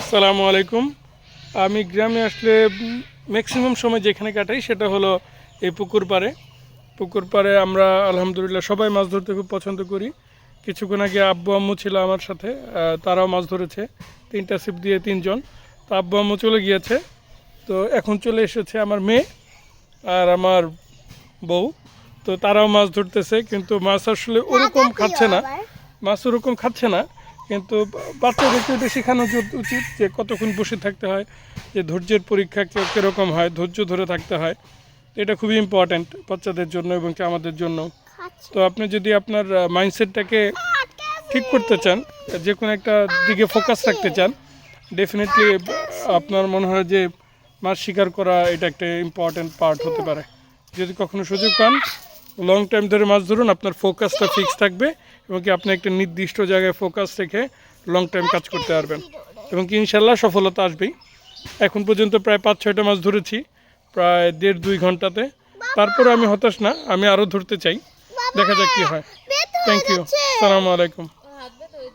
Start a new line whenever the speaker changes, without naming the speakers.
আসসালামু আলাইকুম। আমি গ্রামে আসলে ম্যাক্সিমাম সময় যেখানে কাটাই সেটা হলো এই পুকুর পাড়ে আমরা আলহামদুলিল্লাহ সবাই মাছ ধরতে খুব পছন্দ করি। কিছুক্ষণ আগে আব্বু আম্মু ছিল আমার সাথে, তারাও মাছ ধরেছে। 3টা ছিপ দিয়ে 3 জন। তো আব্বু আম্মু চলে গিয়েছে, তো এখন চলে এসেছে আমার মেয়ে আর আমার বউ। তো তারাও মাছ ধরতেছে, কিন্তু মাছ আসলে ওরকম খাচ্ছে না, কিন্তু বাচ্চাদেরকে এটা শেখানো উচিত যে কতক্ষণ বসে থাকতে হয়, যে ধৈর্যের পরীক্ষা কীরকম হয়, ধৈর্য ধরে থাকতে হয়। এটা খুবই ইম্পর্ট্যান্ট বাচ্চাদের জন্য এবং কি আমাদের জন্য। তো আপনি যদি আপনার মাইন্ডসেটটাকে ঠিক করতে চান, যে কোনো একটা দিকে ফোকাস রাখতে চান, ডেফিনেটলি আপনার মনে হয় যে মাছ শিকার করা এটা একটা ইম্পর্ট্যান্ট পার্ট হতে পারে। যদি কখনো সুযোগ পান, লং টাইম ধরে মাছ ধরুন, আপনার ফোকাসটা ফিক্স থাকবে এবং কি আপনি একটা নির্দিষ্ট জায়গায় ফোকাস রেখে লং টাইম কাজ করতে পারবেন এবং কি ইনশাল্লাহ সফলতা আসবেই। এখন পর্যন্ত প্রায় 5-6টা মাছ ধরেছি, প্রায় 1.5-2 ঘন্টাতে। তারপরে আমি হতাশ না, আমি আরও ধরতে চাই, দেখা যাক কী হয়। থ্যাংক ইউ, আসসালামু আলাইকুম।